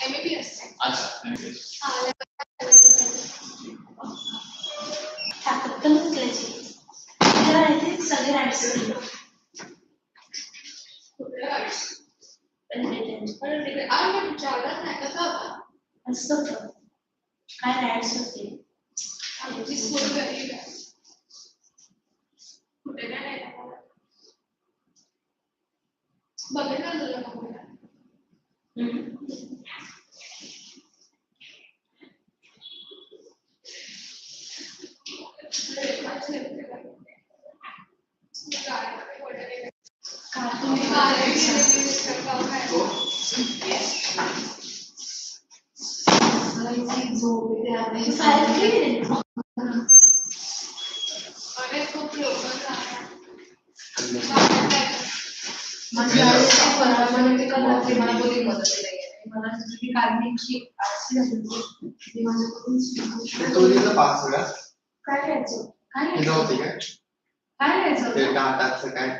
MBBS. अच्छा MBBS. पटकन उचलायची. तिला माहिती सगळे राईट्स असतं काय राईट्स होते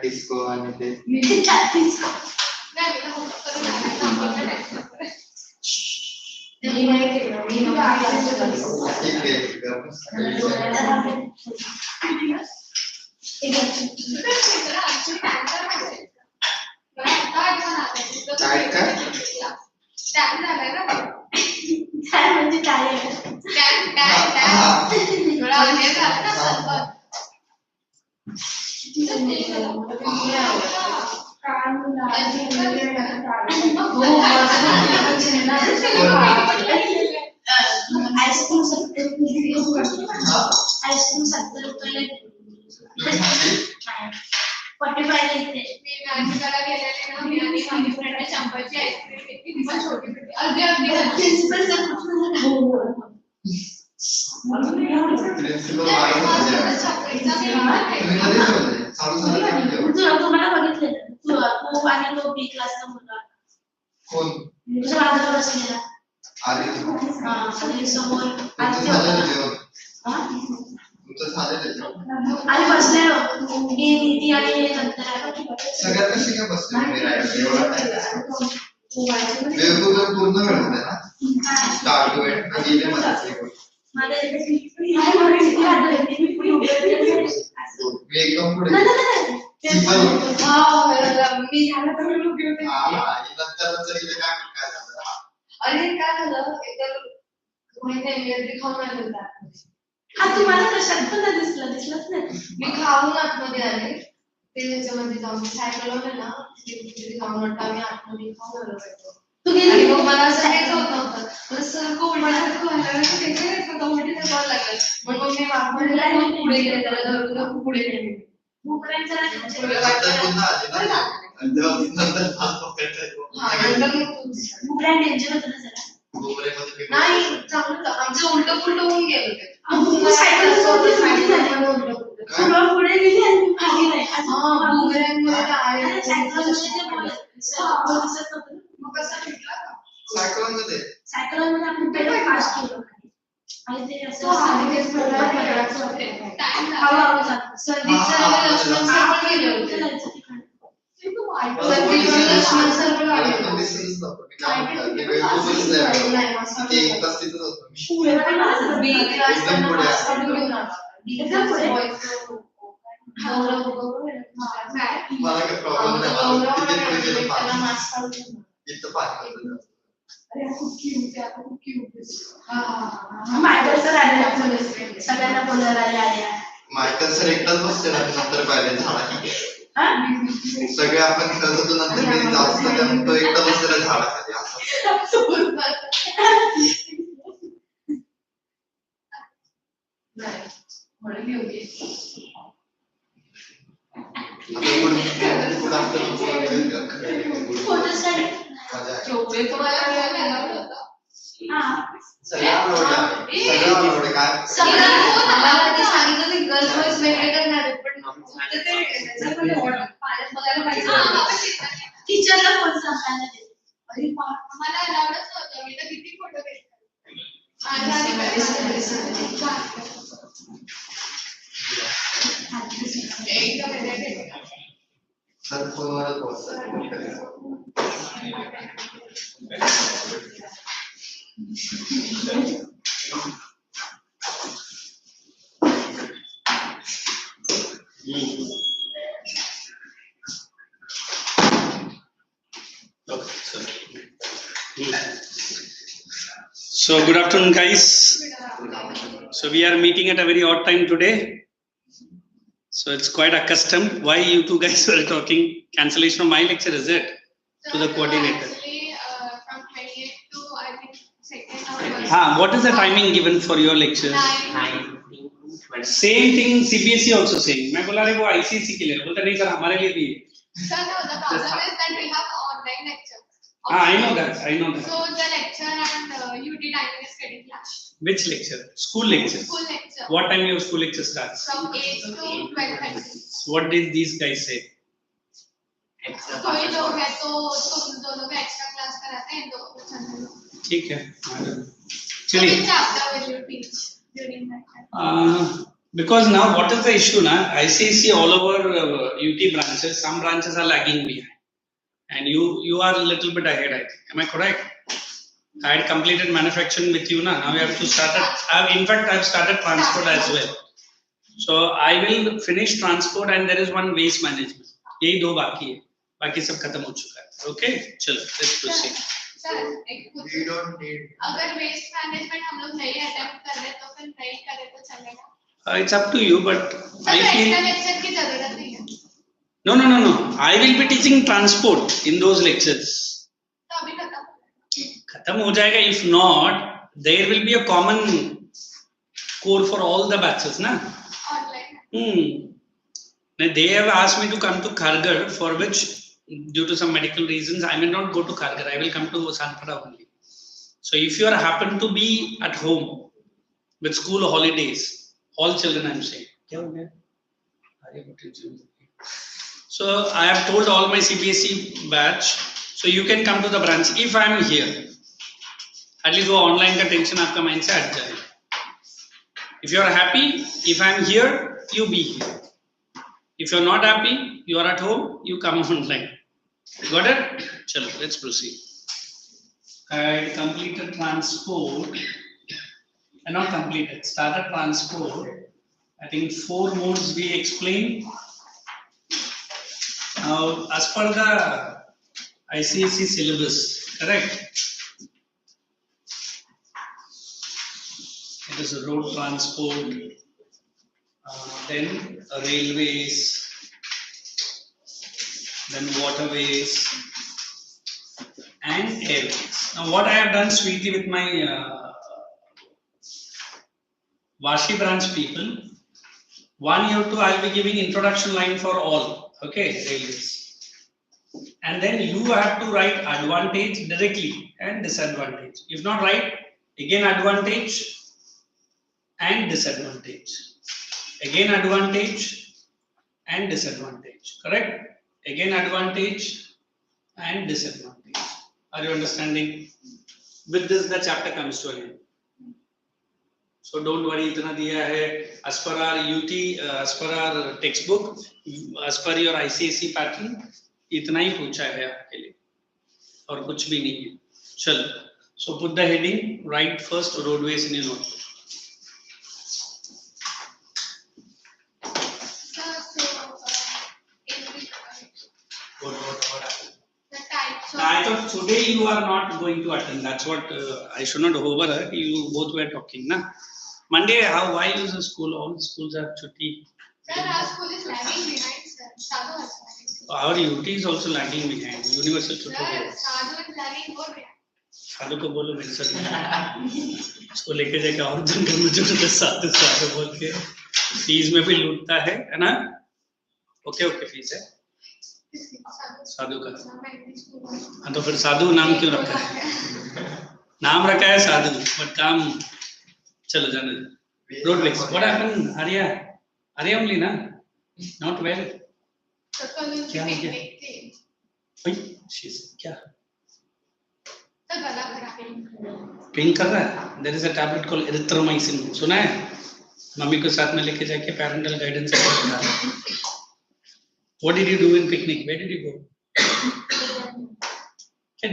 डिस्को आणि ते सगळे आपण खेळत होतो नंतर मी जास्त तो एकटा बसलेला झाडाखाली टीचरला फोन सांगायला अरे मला अलाउडच नव्हतं मी तर किती फोटो घेतले सर फोनवरच बोलतात So good afternoon, guys. So we are meeting at a very odd time today. So it's quite accustomed. Why you two guys were talking? Cancellation of my lecture, is it? To the coordinator. Actually, from 28 to I think 2nd of What is the timing given for your lectures? 9. Same thing CBSE also saying. मैं बोला रे वो ICSE के लिए बोलता नहीं sir हमारे लिए भी Sir, no, the problem is that we have online lecture. I know that. So the lecture and UT timing is getting clashed. Which lecture? School lecture. School lecture. What time your school lecture starts? From 8 to 12:30. What did these guys say? कोई लोग है तो तुम दोनों का extra class कराते हैं तो चलने लो. ठीक है. So which chapter will you teach during that time? Because now what is the issue now? ICSE all over UT branches, some branches are lagging behind, and you are a little bit ahead. I think. Am I correct? I had completed manufacturing with you now. Now we have to start. In fact, I've started transport as well. So I will finish transport, and there is one waste management. यही दो बाकी है. बाकी सब खत्म हो चुका है. Okay, चलो let's proceed. Sir, we don't need. अगर waste management हम लोग नहीं attempt कर रहे तो फिर नहीं करे तो चलेगा. It's up to you, but I feel. Extra lecture की जरूरत नहीं है. No. I will be teaching transport in those lectures. तो अभी खत्म हो जाएगा. If not, there will be a common core for all the batches, na? Online. Now they have asked me to come to Kharghar, for which, due to some medical reasons, I may not go to Kharghar. I will come to Sanpada only. So if you are happen to be at home with school holidays, all children I'm saying. So I have told all my CBSE batch, so you can come to the branch if I am here. At least वो online का tension आपका mind से हट जाए. If you are happy, if I am here, you be here. If you are not happy, you are at home, you come online. Got it? Chalo, let's proceed. I completed transport. Not completed, started transport. I think 4 modes we explained. Now, as per the ICSE syllabus, correct? It is a road transport, then railways, then waterways, and airways. Now, what I have done sweetly with my Vashi branch people, 1 year 2 I will be giving introduction line for all, okay, railways. And then you have to write advantage directly and disadvantage. If not write, again advantage and disadvantage. Again advantage and disadvantage, correct? Again advantage and disadvantage. Are you understanding? With this the chapter comes to an end. So don't worry, itna diya hai. As per our UT, as per our textbook, as per your ICSE pattern, itna hi pucha hai aapke liye. Aur kuch bhi nahi hai. Chalo. So put the heading, write first roadways in your notebook. I thought today you are not going to attend. That's what I should not hover. You both were talking, na? Monday, why is the school? All the schools are chutti. Sir, our school is lagging behind, sir. Sadhu is Our lagging. UT is also lagging behind. Universal Sir, chutti. Sadhu is lagging more behind. साधु को बोलो मेरे साथ उसको लेके जाके और जंगल में जो साधु साधु बोल के फीस में भी लूटता है ना? ओके फीस है साधु का. हाँ तो फिर साधु नाम क्यों रखा है? नाम रखा है साधु बट काम चलो जाने. रोड लेक्स व्हाट हैपेंड आर्या ओनली ना? Not well. क्या हो गया? क्या पिंक कर रहा है? There is a tablet called erythromycin. सुना है? मम्मी को साथ में लेके जाके पैरेंटल गाइडेंस से बता. What did you do in picnic? Where did you go?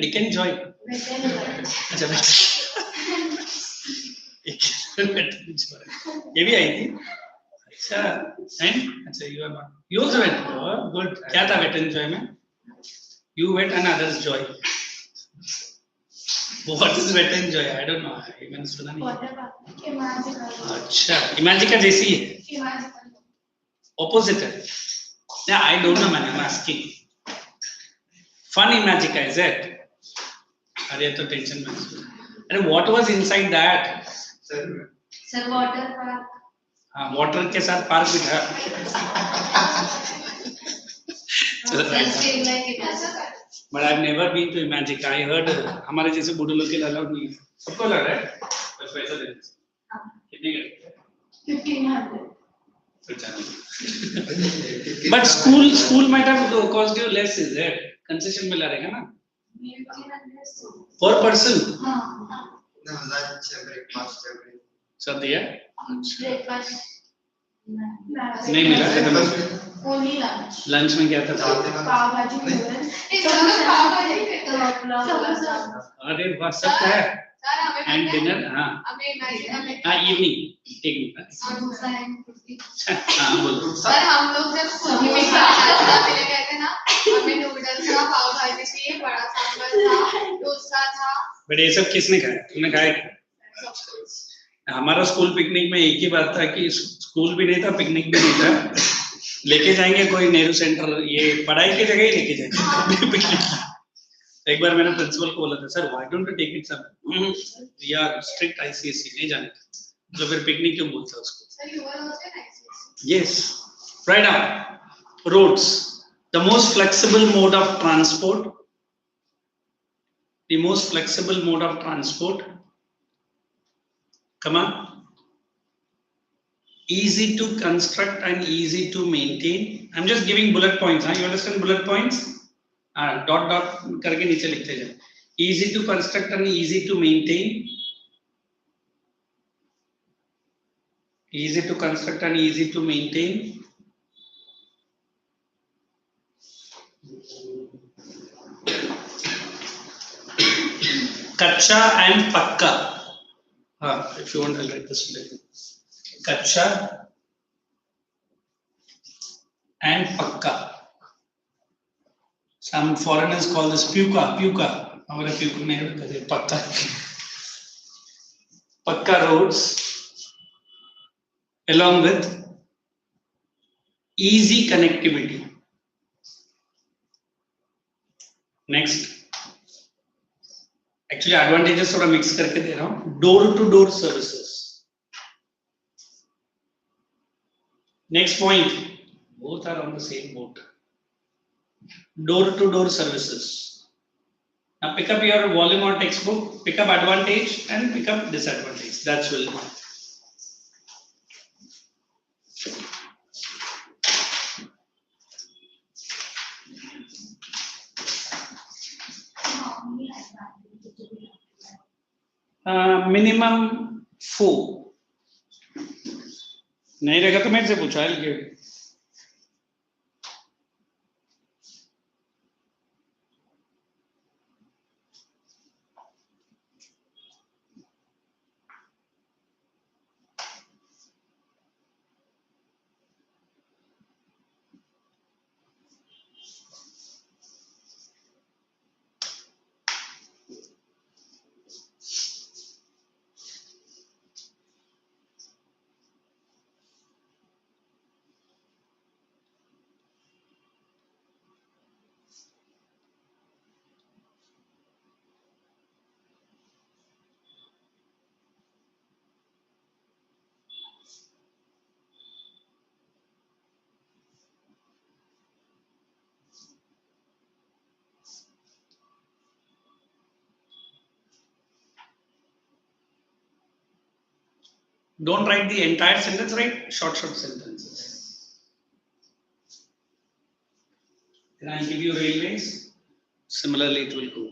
Dick and Joy. अच्छा ये भी आई थी अच्छा एंड अच्छा you are not you also wait good क्या था वेट एंजॉय में you wait and others joy what is wait enjoy I don't know मैंने सुना नहीं अच्छा इमेजिका जैसी है ऑपोजिट है Yeah, I don't know, man. I'm asking. Funny magic, is it? अरे तो टेंशन में अरे what was inside that? Sir, water park. हाँ water के साथ पार्क भी था but I've never been to Imagic. I heard हमारे जैसे बूढ़े लोग के लिए allowed नहीं है सबको लग रहा है बस पैसा देने से कितने का 1500. But school might have cost you less, is it? Concession मिला रहेगा ना? Per person? हाँ. No, lunch, breakfast, everything. सब दिया? Breakfast. नहीं मिला था Only lunch. लंच में क्या था? पाव भाजी नूडल्स. पाव भाजी. अरे वाह सब है. सर हमें And dinner हाँ. हमें इमेजिन हाँ evening. हाँ बोलो. सर हम लोग जब स्कूल में खाने गए थे ना हमें नूडल्स था पाव भाजी थी बड़ा सांभर था डोसा था बट ये सब किसने खाया? तुमने खाया? हमारा स्कूल पिकनिक में एक ही बात था कि स्कूल भी नहीं था पिकनिक भी नहीं था लेके जाएंगे कोई नेहरू सेंटर ये पढ़ाई की जगह ही लेके जाएंगे एक बार मैंने प्रिंसिपल को बोला था sir why don't you take it some we are strict ICSE नहीं जाने तो फिर पिकनिक क्यों बोलता उसको sir you are also nice yes right now roads the most flexible mode of transport the most flexible mode of transport come on easy to construct and easy to maintain I'm just giving bullet points you understand bullet points dot dot करके नीचे लिखते जाए easy to construct and easy to maintain easy to construct and easy to maintain kacha and pakka if you want I'll write this later kacha and pakka some foreigners call this puka हमारे puka नहीं कहते pakka roads along with easy connectivity next actually advantages थोड़ा mix करके दे रहा हूँ door to door services next point both are on the same boat door to door services now pick up your volume or textbook pick up advantage and pick up disadvantage that's will minimum 4 नहीं रहेगा तो मेरे से पूछो I'll give you. Don't write the entire sentence, write short sentences. Then I'll give you railways. Similarly, it will go.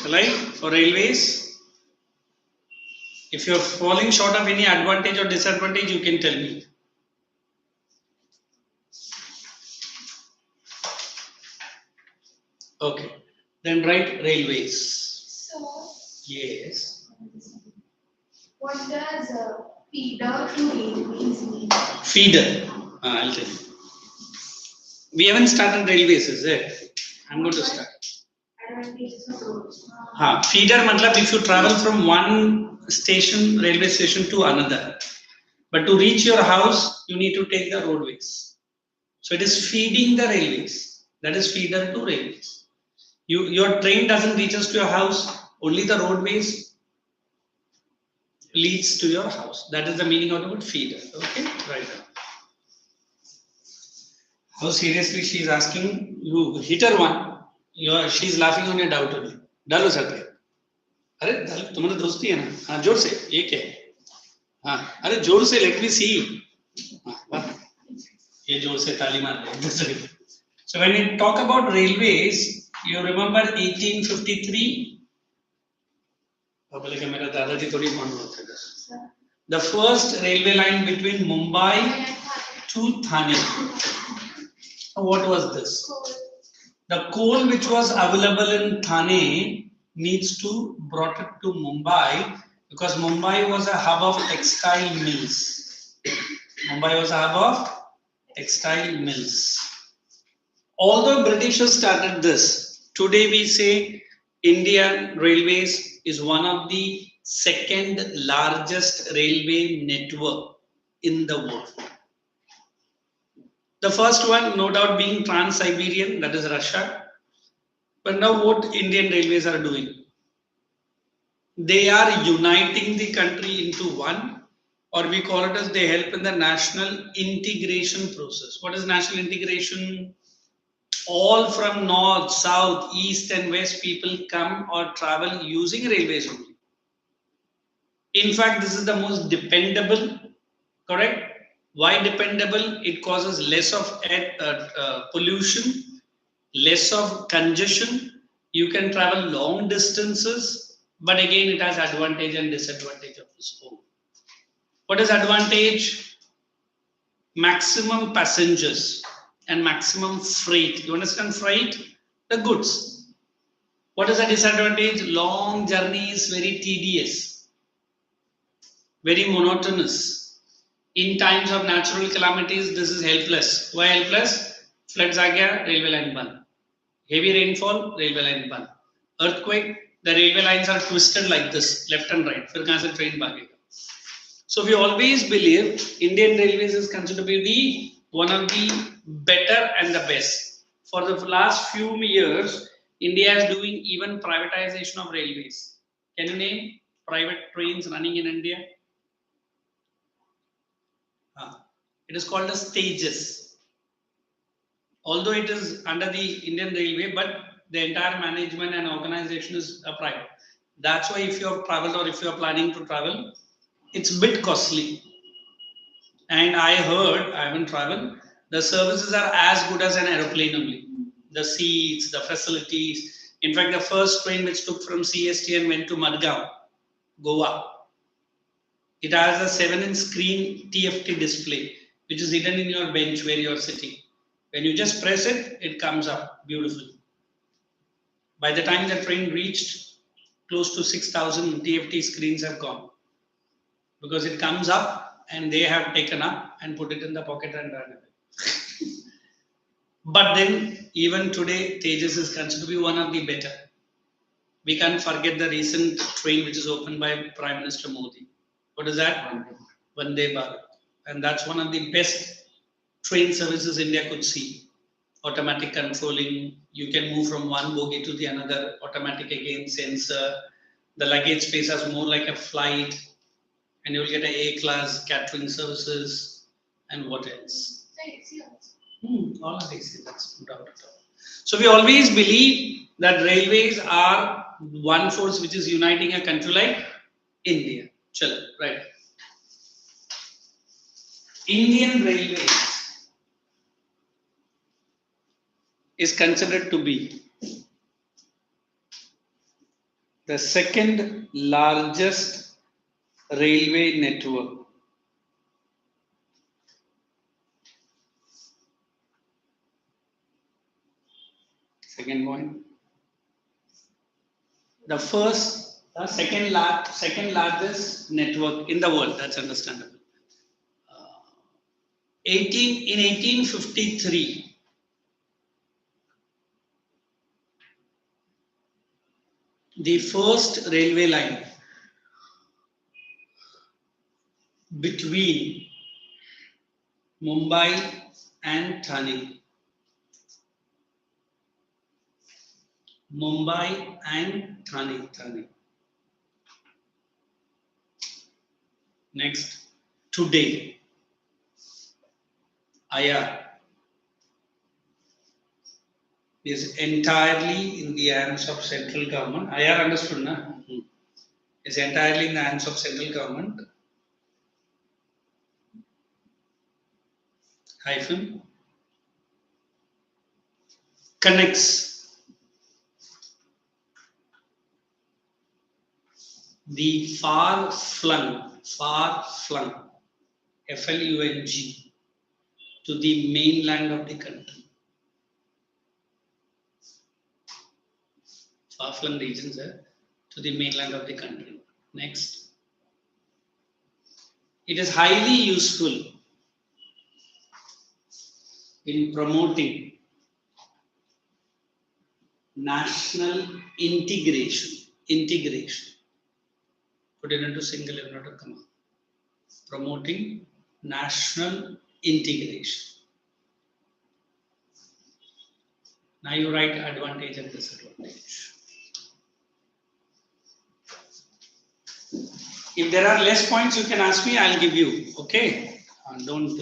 Shall I? For railways? If you're falling short of any advantage or disadvantage, you can tell me. Okay. Then write railways. So, Yes. what does feeder to railways mean? Feeder. I'll tell you. We haven't started railways, is it? I'm going to start. Advantages of roads. Feeder matlab if you travel from one station, railway station to another. But to reach your house, you need to take the roadways. So it is feeding the railways. That is feeder to railways. Your train doesn't reach us to your house. Only the roadways leads to your house. That is the meaning of the word feeder. Okay, right. How seriously she is asking, you hit her one. She is laughing on your doubt only. डालो sir पे. अरे तुम्हारा दोस्ती है ना? हाँ जोर से. ये क्या है? हाँ अरे जोर से let me see. हाँ वाह. ये जोर से ताली मार रहे. So when we talk about railways, you remember 1853? बोले मेरा दादाजी थोड़ी मालूम होता है. The first railway line between Mumbai to Thane. What was this? The coal which was available in Thane needs to brought it to Mumbai because Mumbai was a hub of textile mills. Mumbai was a hub of textile mills. Although Britishers started this, today we say Indian Railways is one of the second largest railway network in the world. The first one, no doubt, being Trans-Siberian, that is Russia. But now what Indian Railways are doing? They are uniting the country into one, or we call it as they help in the national integration process. What is national integration? All from north, south, east and west people come or travel using railways only. In fact, this is the most dependable, correct? Why dependable? It causes less of air, pollution, less of congestion. You can travel long distances, but again, it has advantage and disadvantage of its own. What is advantage? Maximum passengers and maximum freight. You understand freight? The goods. What is the disadvantage? Long journeys, very tedious, very monotonous. In times of natural calamities, this is helpless. Why helpless? Floods aa gaya, railway line ban. Heavy rainfall, railway line ban. Earthquake, the railway lines are twisted like this, left and right. Fir kahan se train bhagega. So we always believe Indian Railways is considered to be one of the better and the best. For the last few years, India is doing even privatization of railways. Can you name private trains running in India? It is called as stages. Although it is under the Indian Railway, but the entire management and organization is private. That's why if you have traveled or if you are planning to travel, it's a bit costly. And I heard, I haven't traveled, the services are as good as an aeroplane only. The seats, the facilities. In fact, the first train which took from CST and went to Madgaon, Goa, it has a 7-inch screen TFT display, which is hidden in your bench where you are sitting. When you just press it, it comes up beautifully. By the time the train reached, close to 6,000 TFT screens have gone. Because it comes up and they have taken up and put it in the pocket and run away. But then, even today, Tejas is considered to be one of the better. We can't forget the recent train which is opened by Prime Minister Modi. What is that? Vande Bharat. And that's one of the best train services India could see. Automatic controlling. You can move from one bogie to the another. Automatic again, sensor. The luggage space is more like a flight. And you'll get an A-class catering services. And what else? All of these, that's no doubt at all. So we always believe that railways are one force which is uniting a country like India. Chalo, right. Indian Railways is considered to be The second largest railway network. Second point. The second largest network in the world. That's understandable. 1853, the first railway line between Mumbai and Thane. Mumbai and Thane. Next, today, IR is entirely in the hands of central government. IR understood, na? Is entirely in the hands of central government. Hyphen connects the far-flung, FLUNG, to the mainland of the country. Far-flung regions to the mainland of the country. Next. It is highly useful in promoting national integration. Put it into single inverted comma. Promoting national integration. Now you write advantage and disadvantage. If there are less points, you can ask me, I'll give you. Okay? Don't.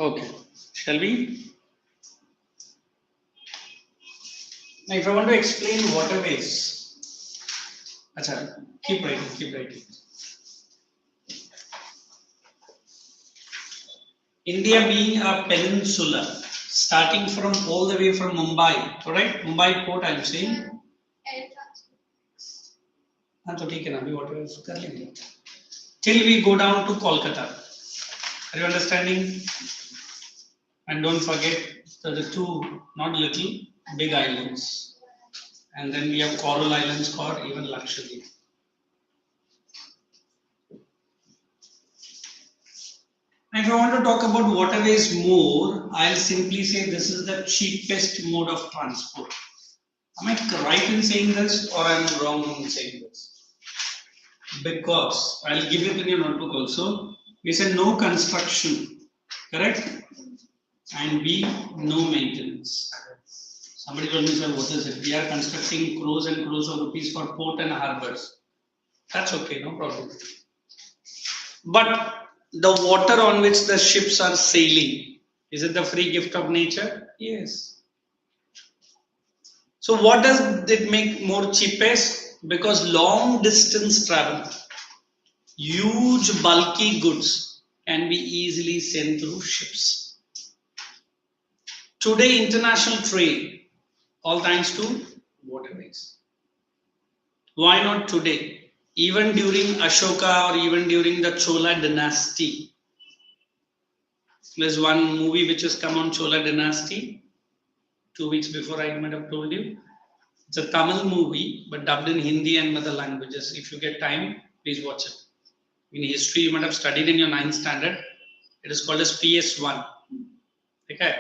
Okay. Shall we? Now, if I want to explain waterways, acha, keep writing, keep writing. India being a peninsula, starting from all the way from Mumbai, correct? Mumbai port, I'm saying. Air transport. हाँ तो ठीक है ना अभी waterways कर लेंगे. Till we go down to Kolkata. Are you understanding? And don't forget the two, not little, big islands. And then we have coral islands or even Lakshadweep. If I want to talk about waterways more, I'll simply say this is the cheapest mode of transport. Am I right in saying this or am I wrong in saying this? Because I'll give it in your notebook also. We said no construction, correct? And B, no maintenance. Somebody told me, sir, what is it? We are constructing crores and crores of rupees for port and harbors. That's okay, no problem. But the water on which the ships are sailing, is it the free gift of nature? Yes. So what does it make more cheapest? Because long distance travel, huge bulky goods can be easily sent through ships. Today, international trade, all thanks to waterways. Why not today? Even during Ashoka or even during the Chola dynasty. There's one movie which has come on Chola dynasty 2 weeks before, I might have told you. It's a Tamil movie but dubbed in Hindi and other languages. If you get time, please watch it. In history, you might have studied in your 9th standard. It is called as PS1. Okay?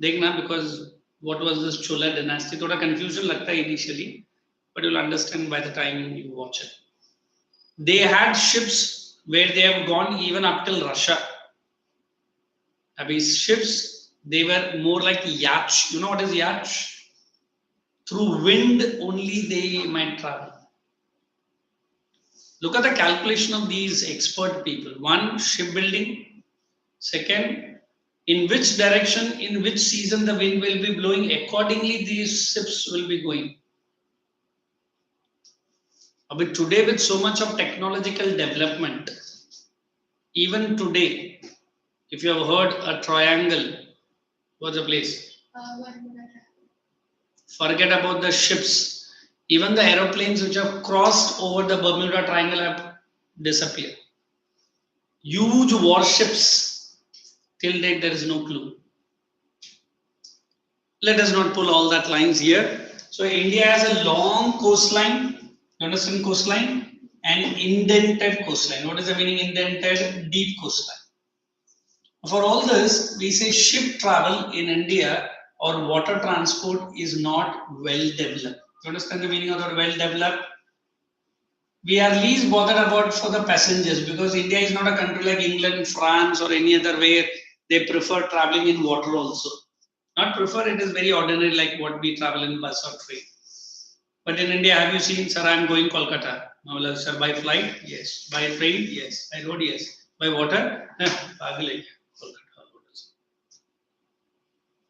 Dekhna, because what was this Chola dynasty? Thoda confusion lagta hai initially, but you'll understand by the time you watch it. They had ships where they have gone even up till Russia. These ships, they were more like yacht. You know what is yacht? Through wind only they might travel. Look at the calculation of these expert people. One, shipbuilding. Second, in which direction, in which season the wind will be blowing. Accordingly, these ships will be going. But today, with so much of technological development, even today, if you have heard a triangle, what's the place? Forget about the ships. Even the aeroplanes which have crossed over the Bermuda Triangle have disappeared. Huge warships. Till date, there is no clue. Let us not pull all that lines here. So India has a long coastline. You understand coastline? And indented coastline. What is the meaning indented? Deep coastline. For all this, we say ship travel in India or water transport is not well developed. You understand the meaning of the word well developed? We are least bothered about for the passengers because India is not a country like England, France or any other where they prefer traveling in water also. Not prefer, it is very ordinary like what we travel in bus or train. But in India, have you seen, sir, I am going Kolkata. No, sir, by flight? Yes. By train? Yes. By road? Yes. By water?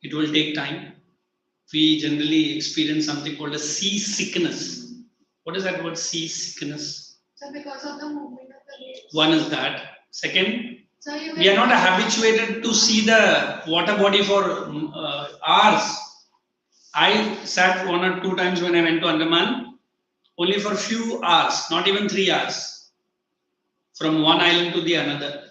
It will take time. We generally experience something called a seasickness. What is that word seasickness? So because of the movement of the waves. One is that. Second, So we are not habituated to see the water body for hours. I sat 1 or 2 times when I went to Andaman, only for few hours, not even 3 hours, from one island to the another.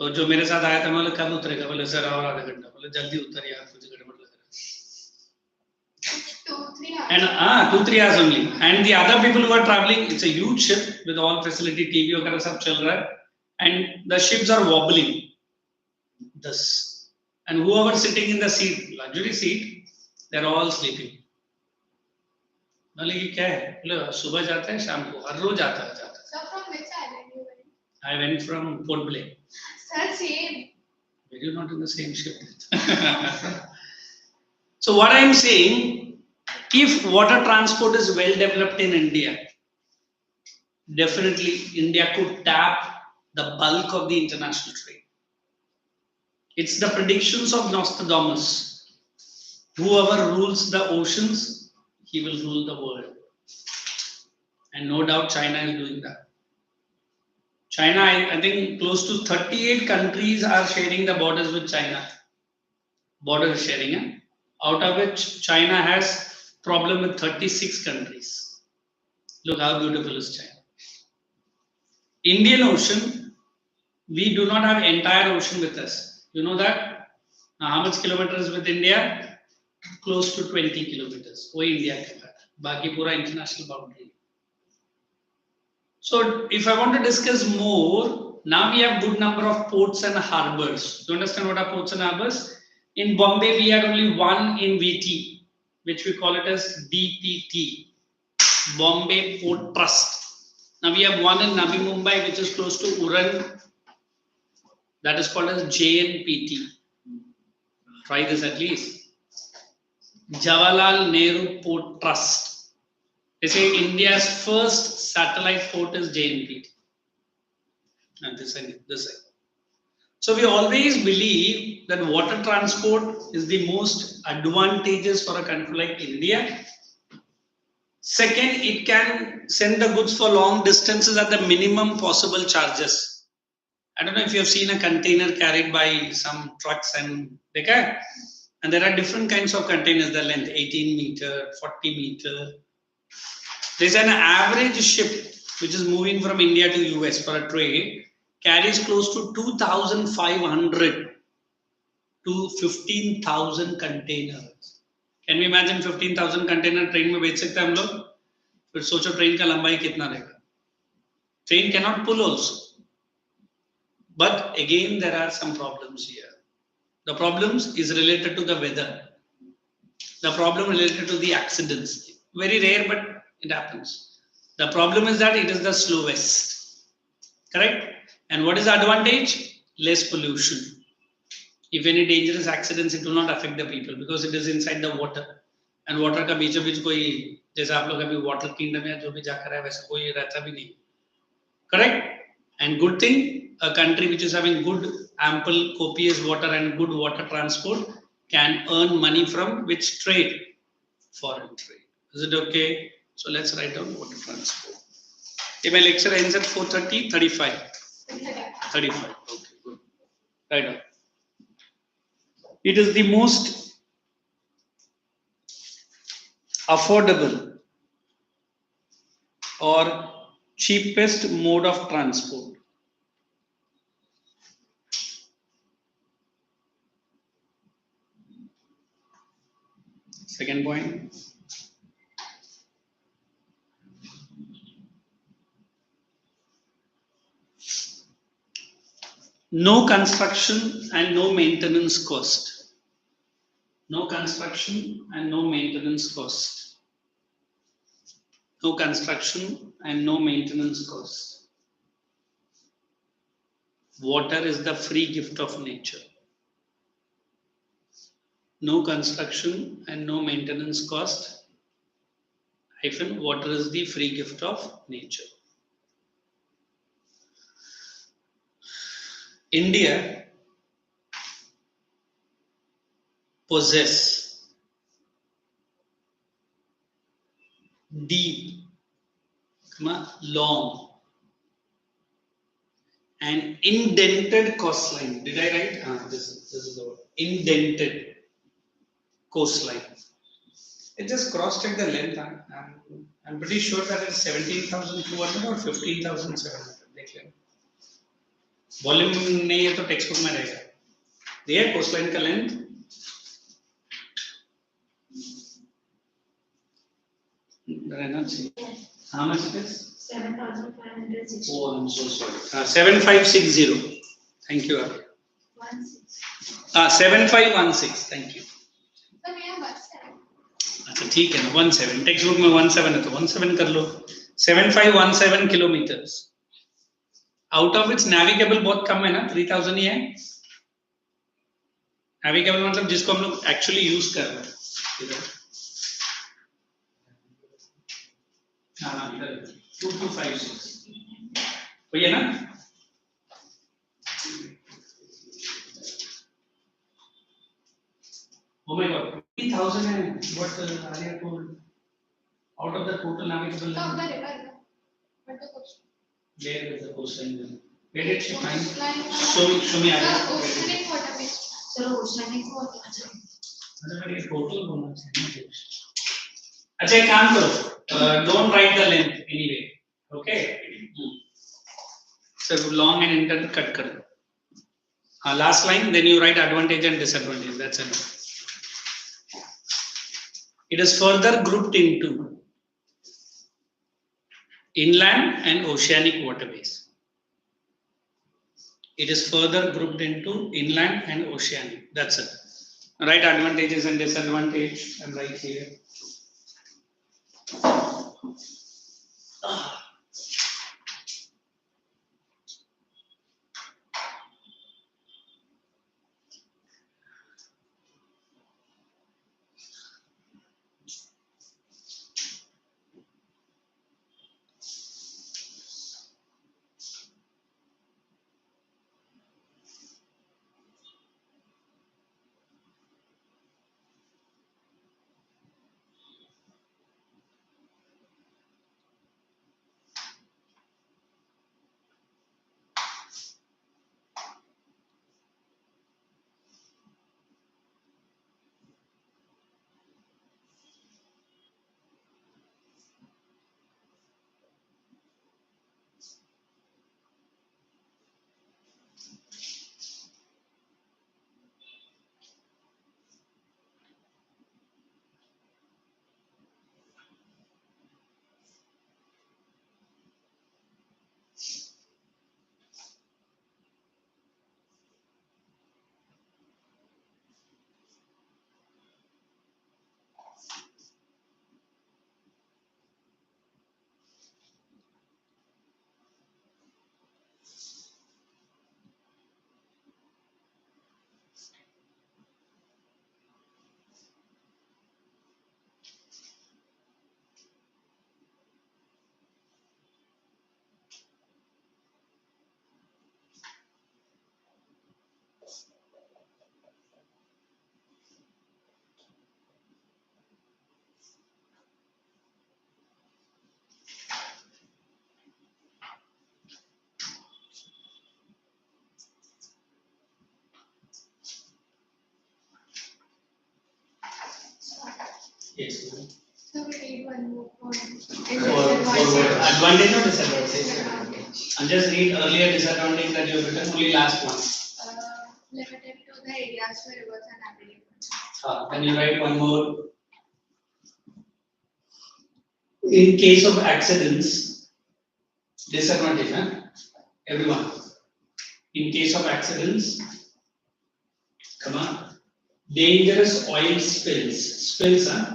तो जो मेरे साथ आया था मैं बोले कब उतरेगा बोले सर और आधा घंटा बोले जल्दी उतर यार मुझे गड़बड़ लग रहा है 2-3 hours. And 2-3 hours only. And the other people who are traveling, it's a huge ship with all facility, TV वगैरह सब चल रहा है, and the ships are wobbling. Thus, and whoever sitting in the seat, luxury seat, they're all sleeping. बोले ये क्या है? बोले सुबह जाता है शाम को हर रोज आता है जाता है. So from which island you went? I went from Port Blair. Sir, same. Were you not in the same ship? So what I am saying, if water transport is well developed in India, definitely India could tap the bulk of the international trade. It's the predictions of Nostradamus. Whoever rules the oceans, he will rule the world. And no doubt China is doing that. China, I think close to 38 countries are sharing the borders with China. Border sharing, out of which China has problem with 36 countries. Look how beautiful is China. Indian Ocean, we do not have entire ocean with us. You know that? Now, how much kilometers with India? Close to 20 kilometers. वो India के बाद, बाकी पूरा international boundary. So, if I want to discuss more, now we have good number of ports and harbors. Do you understand what are ports and harbors? In Bombay, we had only one in VT, which we call it as BPT, Bombay Port Trust. Now we have one in Navi Mumbai, which is close to Uran, that is called as JNPT. Try this at least. Jawaharlal Nehru Port Trust. They say India's first satellite port is JNPT. And this side. So we always believe that water transport is the most advantageous for a country like India. Second, it can send the goods for long distances at the minimum possible charges. I don't know if you have seen a container carried by some trucks and there are different kinds of containers, the length 18 meter, 40 meter. There's an average ship which is moving from India to US for a trade, carries close to 2,500 to 15,000 containers. Can we imagine 15,000 container train में बेच सकते हैं हम लोग? फिर सोचो train का लंबाई कितना रहेगा? Train cannot pull also. But again, there are some problems here. The problems is related to the weather. The problem related to the accidents. Very rare, but it happens. The problem is that it is the slowest. Correct? And what is the advantage? Less pollution. If any dangerous accidents, it will not affect the people because it is inside the water. And water का बीचों बीच कोई जैसे आप लोग अभी water kingdom या जो भी जाकर है वैसे कोई रहता भी नहीं. Correct? And good thing, a country which is having good, ample, copious water and good water transport can earn money from which trade? Foreign trade. Is it okay? So let's write down water transport. Okay, my lecture ends at 4:30, 35. 35. Okay, good. Right on. It is the most affordable or cheapest mode of transport. Second point. No construction and no maintenance cost. No construction and no maintenance cost. No construction and no maintenance cost. Water is the free gift of nature. No construction and no maintenance cost. Hyphen, water is the free gift of nature. India possess deep, long and indented coastline. Did I write? This is the word. Indented coastline. I just cross-check the length. I'm pretty sure that it's 17,200 or 15,700. Volume नहीं है तो text book में रहेगा. दिया coastline का length रहना चाहिए. How much it is? 7,560. Oh, I'm so sorry. 7560. Thank you. 7516. Thank you. अच्छा ठीक है ना 17. टेक्स्ट बुक में 17 है तो 17 कर लो. 7517 kilometres. Out of its navigable बहुत कम है ना 3000 ही है. नेविगेबल मतलब जिसको हम लोग एक्चुअली यूज कर रहे हैं. हाँ इधर 2256 तो ये ना Oh my God, 20,000 and what Arya told out of the total navigable So, land. but the question. Where is the coastline? Where did she find? Coastline. Show me Arya. Oceanic waterways. चलो oceanic water अरे ये total होना चाहिए ना। अच्छा एक काम करो, don't write the length anyway, okay? So long and inter cut करो. Last line, then you write advantage and disadvantage. That's enough. It is further grouped into inland and oceanic waterways. It is further grouped into inland and oceanic. That's it. Write advantages and disadvantage. I'm right here. Yes. So we need one more point. Advantage or disadvantage? And just read earlier disadvantage that you have written, only last one. Limited to the areas where rivers are navigable. Then you write one more. In case of accidents, disadvantage, huh? Everyone. In case of accidents, come on. Dangerous oil spills. Spills, huh?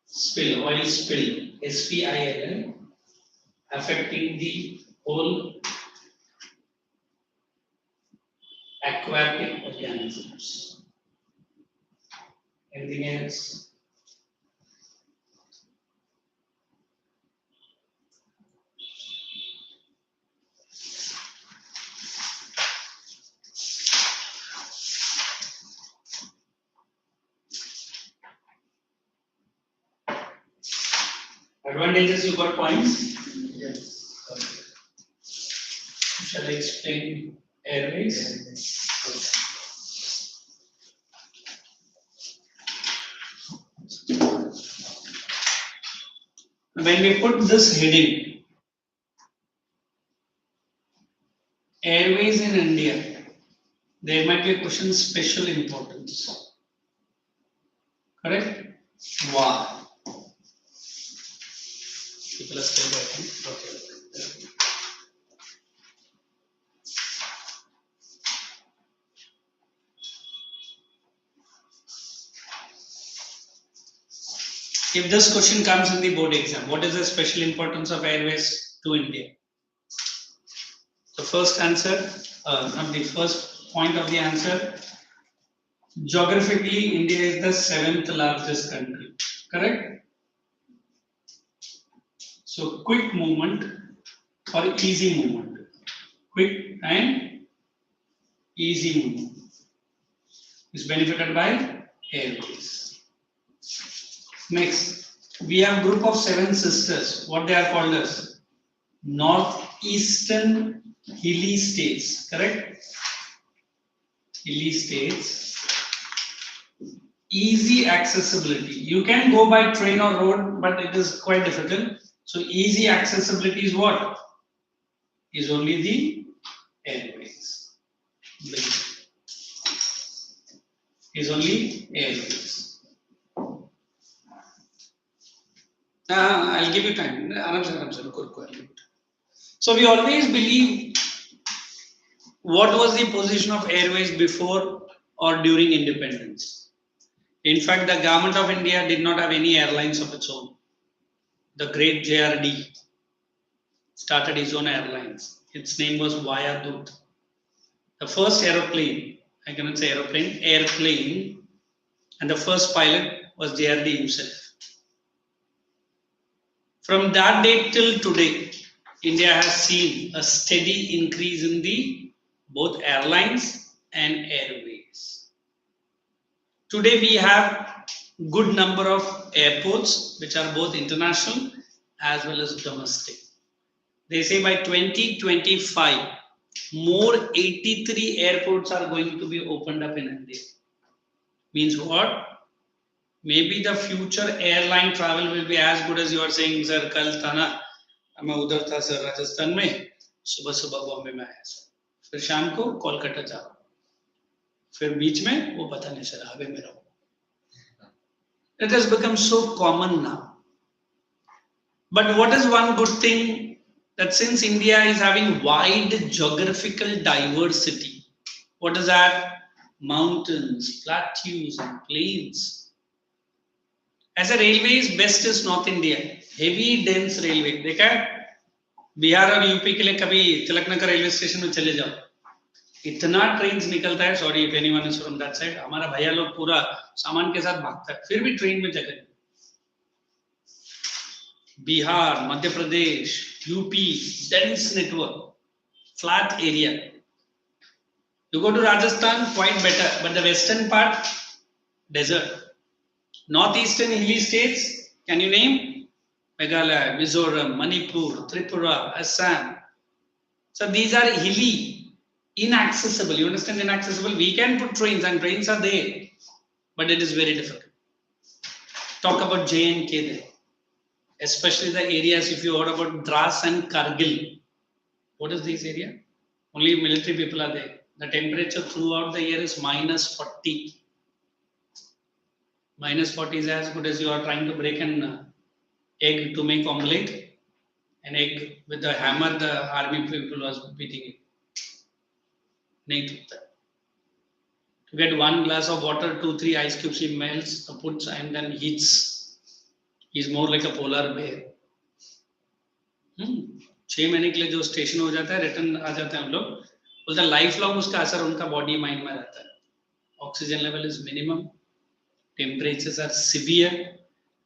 Spill, oil spill, SPIL, affecting the whole aquatic organisms. Anything else? Advantages, you got points? Yes. Okay. Shall I explain airways? When we put this heading, airways in India, there might be a question special importance. Correct? Why? People are still working. Okay. If this question comes in the board exam, what is the special importance of airways to India? The first answer, not the first point of the answer, geographically, India is the 7th largest country, correct? So, quick movement or easy movement, quick and easy movement. is benefited by airways. Next, we have group of 7 sisters. What they are called as? Northeastern hilly states, correct? Hilly states. Easy accessibility. You can go by train or road, but it is quite difficult. So easy accessibility is what? Is only the airways. Is only airways. I'll give you time. So we always believe what was the position of airways before or during independence. In fact, the government of India did not have any airlines of its own. The great JRD started his own airlines. Its name was Vayadut. The first aeroplane, I cannot say aeroplane, airplane, and the first pilot was JRD himself. From that date till today, India has seen a steady increase in the both airlines and airways. Today we have good number of airports which are both international as well as domestic. They say by 2025, more 83 airports are going to be opened up in India. Means what? Maybe the future airline travel will be as good as you are saying, sir. Kal tha na, मैं उधर था sir Rajasthan में, सुबह सुबह बॉम्बे में आया sir, फिर शाम को कोलकाता जा रहा हूँ, फिर बीच में वो पता नहीं सर हाईवे में रहूँ. It has become so common now. But what is one good thing? That since India is having wide geographical diversity, what is that? Mountains, plateaus, and plains. As a railways, best is North India. Heavy, dense railway. देखा है? बिहार और UP के लिए कभी Tilaknagar railway station में चले जाओ, इतना ट्रेन निकलता है. Sorry if anyone is from that side. हमारा भैया लोग पूरा सामान के साथ भागता है, फिर भी ट्रेन में जगह. Bihar, Madhya Pradesh, UP, dense network, flat area. You go to Rajasthan, quite better, but the western part, desert. Northeastern hilly states, can you name? Meghalaya, Mizoram, Manipur, Tripura, Assam. So these are hilly, inaccessible. You understand inaccessible? We can put trains and trains are there, but it is very difficult. Talk about J&K there. Especially the areas, if you heard about Dras and Kargil. What is this area? Only military people are there. The temperature throughout the year is -40. -40 is as good as you are trying to break an egg to make omelette. An egg with a hammer, the army people was beating it. To get 1 glass of water, 2-3 ice cubes he melts, puts and then heats. He's more like a polar bear. 6 महीने के लिए जो station हो जाता है, return आ जाते हैं हम लोग, बोलते हैं लाइफ लॉन्ग उसका असर उनका बॉडी माइंड में रहता है. Oxygen level is minimum, temperatures are severe,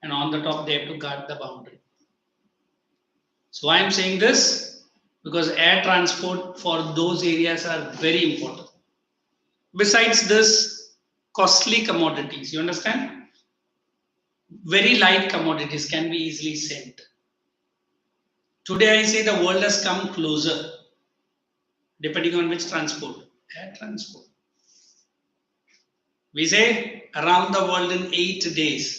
and on the top they have to guard the boundary. So why I am saying this? Because air transport for those areas are very important. Besides this, costly commodities, you understand? Very light commodities can be easily sent. Today I say the world has come closer, depending on which transport. Air transport. We say around the world in 8 days.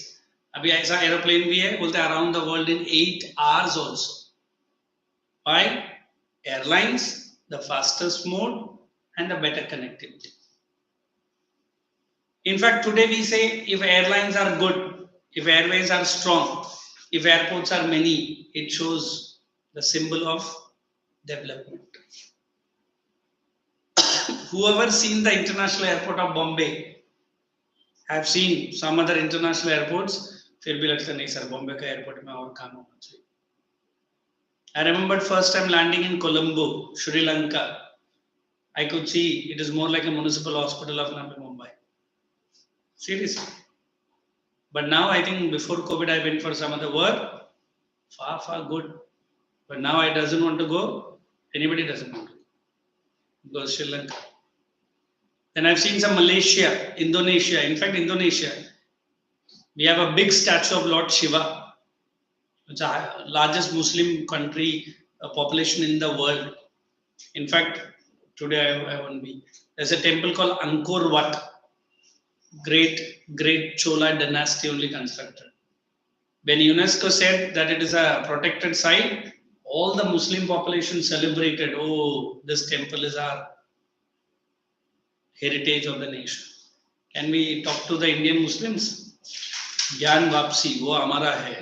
अभी ऐसा aeroplane भी है, बोलते हैं around the world in 8 hours also. Why? Airlines, the fastest mode and the better connectivity. In fact, today we say if airlines are good, if airways are strong, if airports are many, it shows the symbol of development. Whoever seen the international airport of Bombay have seen some other international airports, फिर भी लगता नहीं sir Bombay का airport में और काम होना चाहिए. I remember first time landing in Colombo, Sri Lanka. I could see it is more like a municipal hospital of Navi Mumbai. Seriously. But now I think before COVID I went for some other work. Far good. But now I doesn't want to go. Anybody doesn't want to go. Sri Lanka. Then I've seen some Malaysia, Indonesia. In fact, Indonesia, we have a big statue of Lord Shiva. It's the largest Muslim country population in the world. In fact, today I won't be. There's a temple called Angkor Wat. Great Chola dynasty only constructed. When UNESCO said that it is a protected site, all the Muslim population celebrated, oh, this temple is our heritage of the nation. Can we talk to the Indian Muslims? ज्ञान वापसी वो हमारा है.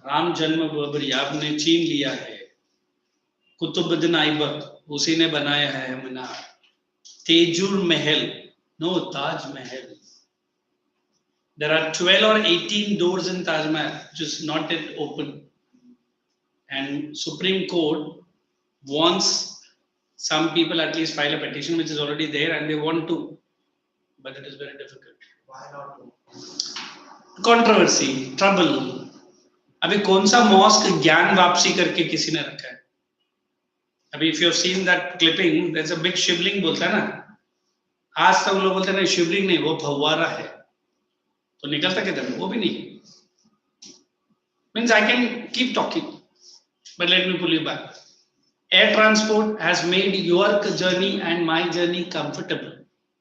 राम जन्मभूमि आपने छीन लिया है. कुतुबुद्दीन ऐबक उसी ने बनाया है मीनार. तेजुर महल, no, Taj Mahal. There are 12 or 18 doors in Taj Mahal, which is not yet open. And Supreme Court wants some people at least file a petition, which is already there, and they want to, but it is very difficult. Why not? Controversy, trouble. अभी कौन सा mask ज्ञान वापसी करके किसी ने रखा है? अभी if you have seen that clipping, there's a big शिवलिंग बोलता है ना. आज तक लोग बोलते हैं नहीं शिवलिंग नहीं, वो फव्वारा है. तो निकलता किधर? वो भी नहीं. Means I can keep talking, but let me pull you back. Air transport has made your journey and my journey comfortable,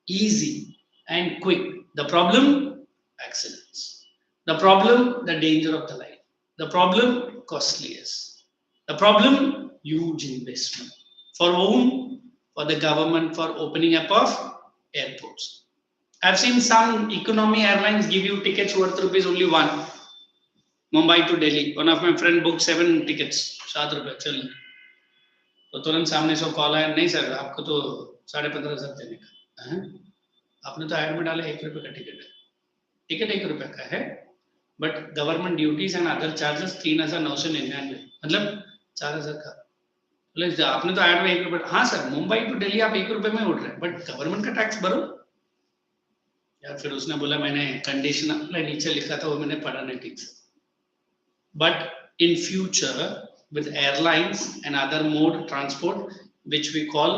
easy, and quick. The problem? Accidents. The problem? The danger of the life. The problem? Costliness. The problem? Huge investment. For whom? For the government for opening up of airports. I've seen some economy airlines give you tickets worth rupees only one. Mumbai to Delhi. One of my friend booked 7 tickets. 7 रुपए चल. तो तुरंत सामने से call आया, नहीं sir आपको तो 15,500 देने का. आपने तो ऐड में डाला 1 रुपए का टिकट है. टिकट 1 रुपए का है, but government duties and other charges 3,999, मतलब 4,000 का. आपने तो ऐड में 1 रुपए. हाँ सर, मुंबई टू दिल्ली आप 1 रुपए में उड़ रहे हैं, बट गवर्नमेंट का टैक्स भरो यार. फिर उसने बोला मैंने कंडीशन नीचे लिखा था वो मैंने पढ़ा नहीं ठीक से. But in future with airlines and other mode transport which we call,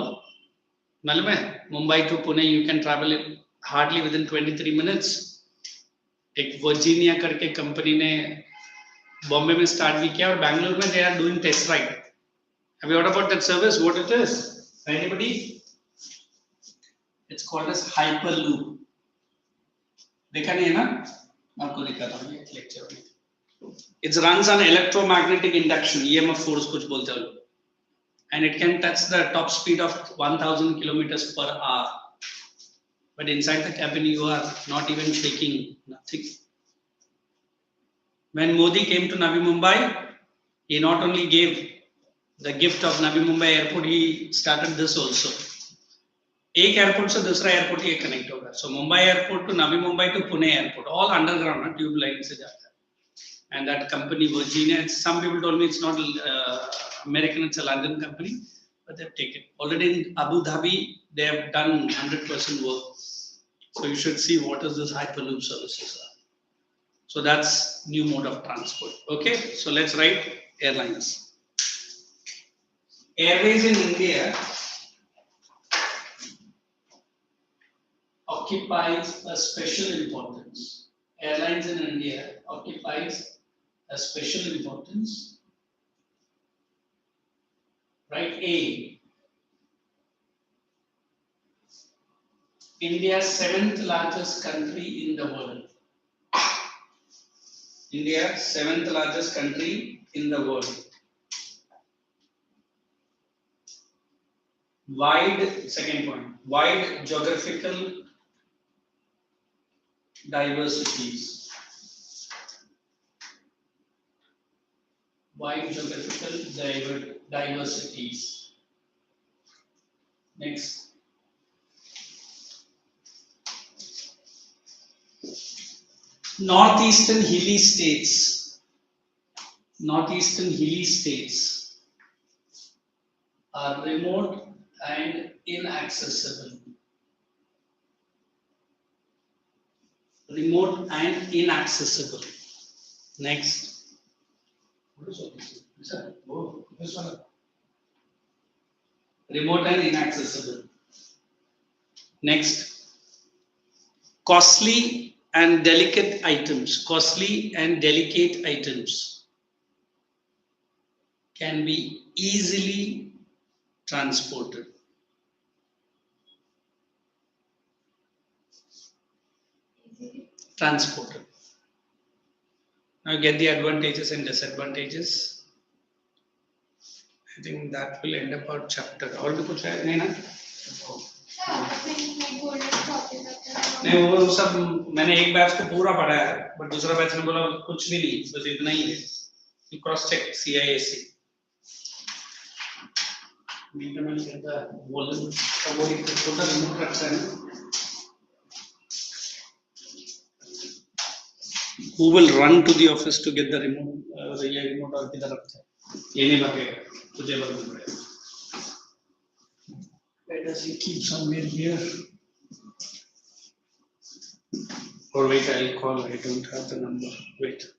मालूम है, Mumbai to Pune you can travel it hardly within 23 minutes. एक वर्जीनिया करके कंपनी ने बॉम्बे में स्टार्ट भी किया और बैंगलोर में they are doing test ride. Have you heard about that service? What it is? Anybody? It's called as Hyperloop. देखा नहीं है ना? मैं आपको दिखाता हूँ एक लेक्चर में. It runs on electromagnetic induction, EMF force कुछ बोलते हैं, and it can touch the top speed of 1,000 kilometers per hour. But inside the cabin you are not even shaking, nothing. When Modi came to Navi Mumbai, he not only gave the gift of Navi Mumbai airport, he started this also. एक airport से दूसरा airport ये connect होगा. So Mumbai airport to Navi Mumbai to Pune airport, all underground, tube line से जाता है. And that company Virginia, some people told me it's not American, it's a London company, but they've taken. Already in Abu Dhabi, they have done 100% work. So you should see what is this Hyperloop services are. So that's new mode of transport. Okay, so let's write airlines. Airways in India occupies a special importance. Airlines in India occupies a special importance. Right? A. India's 7th largest country in the world. India's 7th largest country in the world. Wide, second point, wide geographical diversities. Wide geographical diversities. Next. Northeastern hilly states. Northeastern hilly states are remote and inaccessible. Remote and inaccessible. Next. What is all this? Oh, this one. Remote and inaccessible. Next, costly and delicate items. Costly and delicate items can be easily transported. Transported. Now get the advantages and disadvantages. I think that will end up our chapter. और भी कुछ है नहीं ना? नहीं वो सब मैंने एक बैच को पूरा पढ़ा है, बट दूसरा बैच ने बोला कुछ भी नहीं, बस इतना ही है. You cross check CIAC. मैंने कहता वॉल्यूम का वो एक छोटा रिमोट रखता है ना. Who will run to the office to get the remote? ये remote और किधर रखता है? ये नहीं भागेगा, तुझे लगना पड़ेगा. Where does he keep somewhere here? Or wait, I'll call. I don't have the number. Wait.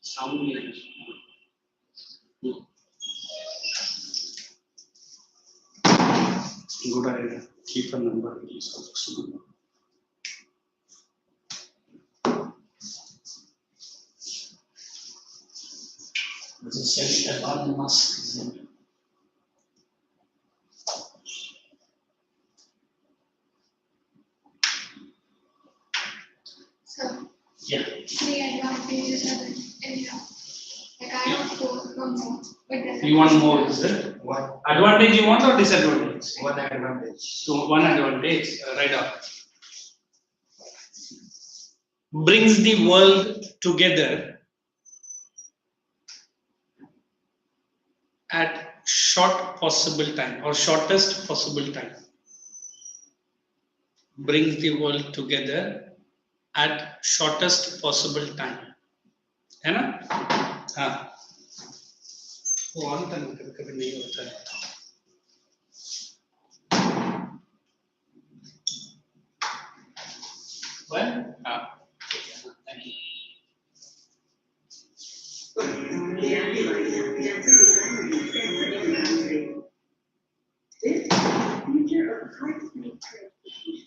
Sound. Good idea. Keep a number. This is Elon Musk. So, Yeah. the advantages are anyhow. Like I don't want more. But You want more, is it? One Advantage you want or disadvantage? advantage. So one advantage, right up. Brings the world together at short possible time or shortest possible time. Brings the world together at shortest possible time. है ना? हाँ. वो on करना कभी नहीं होता है. Well, हाँ. This future of high-speed transportation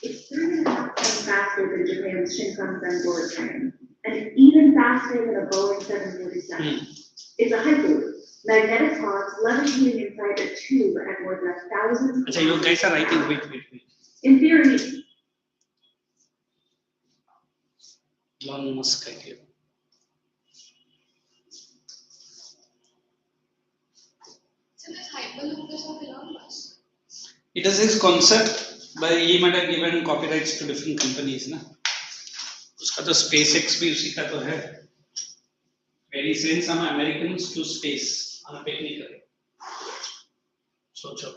is 3.5 times faster than Japan's Shinkansen bullet train, and it's even faster than a Boeing 747. It's a hyperloop. Magnetic pods levitating inside a tube at more than 1,000. अच्छा, you guys are writing. Wait. In theory, Elon Musk idea. so this hyperloop is of Elon Musk. It is his concept, but he might have given copyrights to different companies, ना? उसका तो SpaceX भी उसी का तो है. Where he sends some Americans to space on a picnic. सोचो,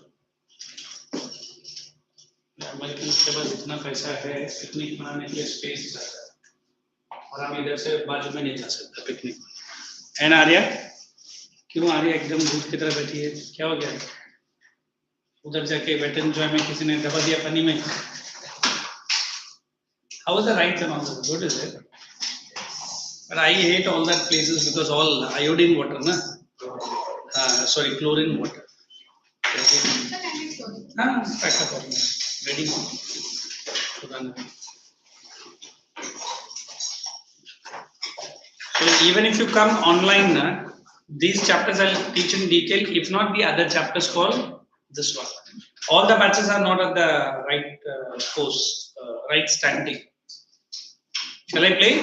Americans के पास इतना पैसा है, पिकनिक मनाने के लिए स्पेस जाता है, और हम इधर से बाजू में नहीं जा सकते पिकनिक. है ना आर्या? क्यों आर्या एकदम भूत की तरह बैठी है? क्या हो गया? उधर जाके वेट एंड जॉय में किसी ने दबा दिया पानी में. How is the rides and all that? Good, is it? But I hate all that places because all iodine water, na? Sorry, chlorine water. So can we close it? Pack up ready. So even if you come online, na, these chapters I'll teach in detail. If not, the other chapters called this one. All the batches are not at the right course, right standing. Shall I play?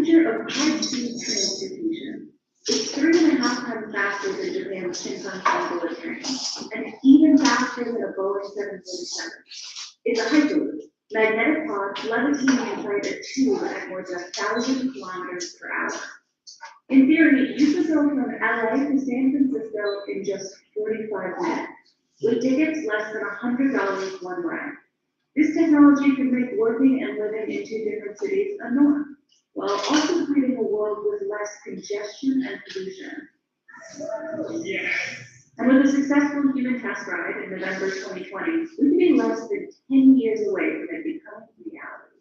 future of high-speed transportation is 3.5 times faster than Japan's Shinkansen bullet train, and it's even faster than a Boeing 747. is a hyperloop, magnetic pods levitating in flight at 1,000 kilometers per hour. In theory, you could go from LA to San Francisco in just 45 minutes, with tickets less than $100 one way. This technology could make working and living in two different cities a norm, while also creating a world with less congestion and pollution. And with a successful human test ride in November 2020, we could be less than 10 years away from it becoming reality.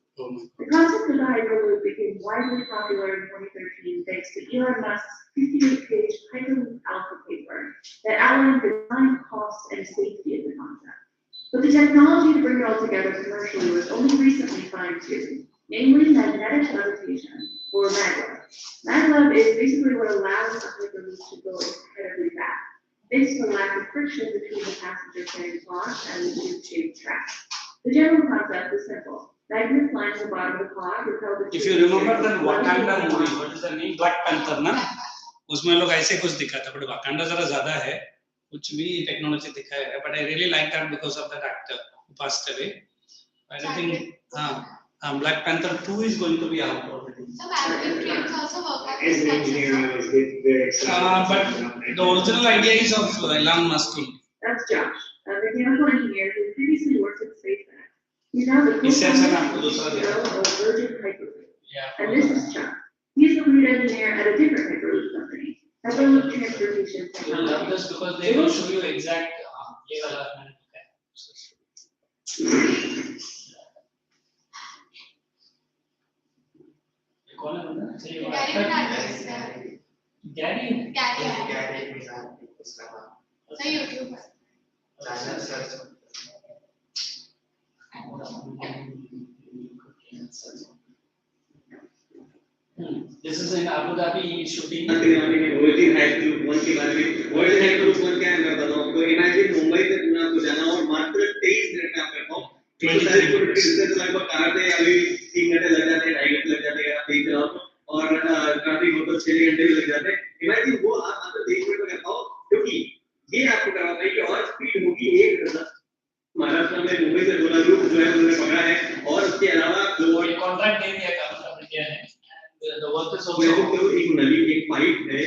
The concept of the Hyperloop became widely popular in 2013 thanks to Elon Musk's 58-page Hyperloop Alpha paper that outlined the design, cost, and safety of the concept. But the technology to bring it all together commercially was only recently fine-tuned, namely magnetic levitation, or maglev. Maglev is basically what allows the Hyperloop to go incredibly fast, thanks to the lack of friction between the passenger-carrying pod and the tube-shaped track. The general concept is simple. Magnets lying at the bottom of the pod repel the. If you remember that Wakanda movie, what is the name? Black Panther, ना? उसमें लोग ऐसे कुछ दिखा था, but Wakanda जरा ज़्यादा है, कुछ भी technology दिखाया है, but I really like that because of that actor who passed away. I think, Black Panther 2 is going to be out already. So magnetic trains also work on As this an engineer, concept. I was very excited. But the original idea is of Elon Musk. That's Josh, a mechanical engineer who previously worked at SpaceX. He's now the इससे अच्छा मैं आपको co-founder दूसरा and दिया। CEO of Virgin Hyperloop. Yeah. And this is Chuck. He's the lead engineer at a different Hyperloop company, Hyperloop Transportation You will love Technology. this because they will show you exact ये वाला मैंने ये कौन है बंदा? सही बात है। Gary. Gary. So YouTube. This is in Abu Dhabi shooting. Virgin hyperloop 1 के बारे में वर्जिन हाइपरलूप 1 क्या है मैं बताऊं आपको इमेजिन मुंबई से पुणे को जाना और मात्र 23 मिनट में आप कर पाओ 23 मिनट से लगभग कार से अभी 3 घंटे लग जाते हैं 2.5 घंटे लग जाते हैं आप देख रहे हो और ट्रैफिक हो तो 6 घंटे भी लग जाते हैं इमेजिन वो आप मात्र 23 मिनट में कर पाओ क्योंकि ये आपको करवाता है कि और स्पीड होगी 1 महाराष्ट्र में मुंबई से गोला ग्रुप जो है उन्होंने पकड़ा है और उसके अलावा जो ये कॉन्ट्रैक्ट दे दिया काम का किया है। The work is तो also एक नली एक पाइप है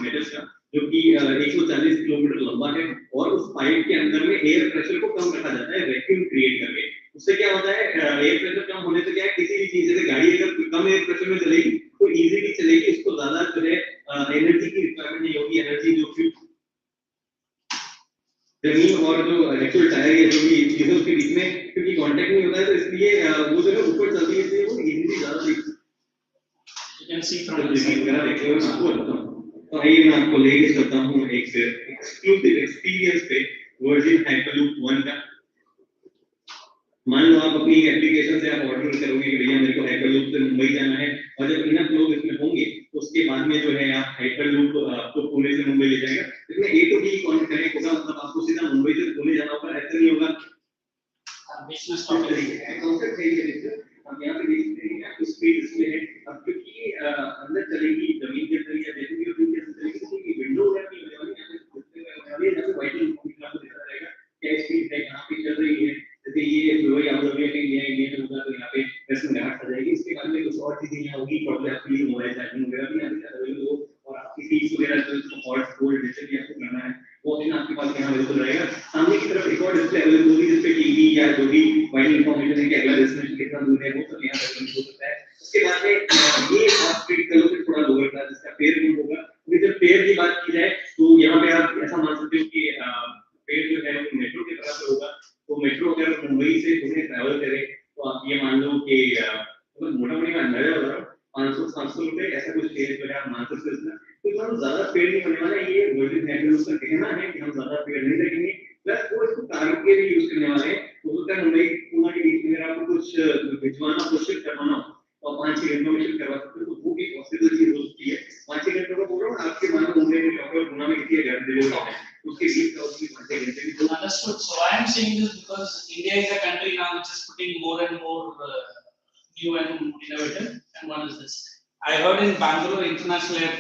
मेटल का जो कि 140 किलोमीटर लंबा है और उस पाइप के अंदर में एयर प्रेशर को कम रखा जाता है वैक्यूम क्रिएट करके उससे क्या होता है एयर प्रेशर कम होने से क्या है किसी भी चीज से गाड़ी अगर कम एयर प्रेशर में चलेगी तो इजीली चलेगी उसको ज्यादा जो है एनर्जी की रिक्वायरमेंट नहीं होगी एनर्जी जो कि जमीन और जो एक्चुअल टायर है जो भी चीजों के बीच में क्योंकि कांटेक्ट नहीं होता है तो इसलिए वो जो है ऊपर चलती है इसलिए वो इजीली ज्यादा you can see from तो the side. आइए मैं आपको लेके चलता हूँ एक एक्सक्लूसिव एक्सपीरियंस पे वर्जिन हाइपरलूप 1 का मान लो आप अपनी एप्लीकेशन से आप ऑर्डर करोगे कि भैया मेरे को हाइपरलूप से मुंबई जाना है और जब इनफ लोग इसमें होंगे तो उसके बाद में जो है आप हाइपरलूप आपको पुणे से मुंबई ले जाएगा इसमें ए टू बी कनेक्ट होगा मतलब आपको सीधा मुंबई से पुणे जाना होगा ऐसा नहीं होगा Business topic. कॉन्सेप्ट है ये हम यहाँ पे देखते हैं आपको स्पीड इसमें है अब क्योंकि अंदर चलेगी जमीन के अंदर या जैसे भी जमीन के अंदर चलेगी तो ये विंडो है कि यहाँ पे वाइट इन्फॉर्मेशन आपको दिखा रहेगा क्या स्पीड है कहाँ पे चल रही है जैसे ये फ्लो या उधर में ये होगा तो यहाँ पे रेस्ट में घाट आ जाएगी इसके बाद में कुछ और चीजें यहाँ होगी प्रॉब्लम आपकी मोबाइल चार्जिंग वगैरह भी यहाँ पे अवेलेबल हो और आपकी फीस वगैरह जो हॉट कोल्ड जैसे भी आपको करना है वो ऑप्शन आपके पास यहाँ अवेलेबल रहेगा सामने की तरफ एक और डिस्प्ले अवेलेबल होगी जिसपे टीवी या जो भी वाइड इन्फॉर्मेशन है कि अगला डेस्टिनेशन कितना दूर है वो सब यहाँ अवेलेबल हो सकता है उसके बाद में ये आप स्पीड करो तो थोड़ा लोअर था जिसका फेयर भी होगा अभी जब फेयर की बात की जाए तो यहाँ पे आप ऐसा मान सकते हो कि फेयर जो है वो मेट्रो की तरह से होगा तो मेट्रो अगर मुंबई से पुणे ट्रैवल करे तो आप ये मान लो कि मतलब मोटा मोटी का अंदाजा बता रहा हूँ 500-700 रुपए ऐसा कुछ फेयर जो है आप मान सकते हो तो हम ज्यादा फेयर नहीं होने वाला ये वर्जिन हाइपरलूप का कहना है कि हम ज्यादा फेयर नहीं रखेंगे प्लस वो इसको कार्गो के लिए यूज करने वाले हैं हो सकता है मुंबई पुणे के बीच में अगर आपको कुछ भिजवाना कुछ शिफ्ट करवाना हो और 5-6 घंटों में शिफ्ट करवा सकते हो तो वो भी पॉसिबल चीज हो सकती है 5-6 घंटों का बोल रहा हूँ आपके मानो मुंबई में डॉक्टर पुणे में किसी घर डिलीवरी है उसके बीच का उसकी 5-6 घंटे भी Understood. So I am saying this because India is a country now which is putting more and more new and innovative, and one is this. I heard in Bangalore International Airport.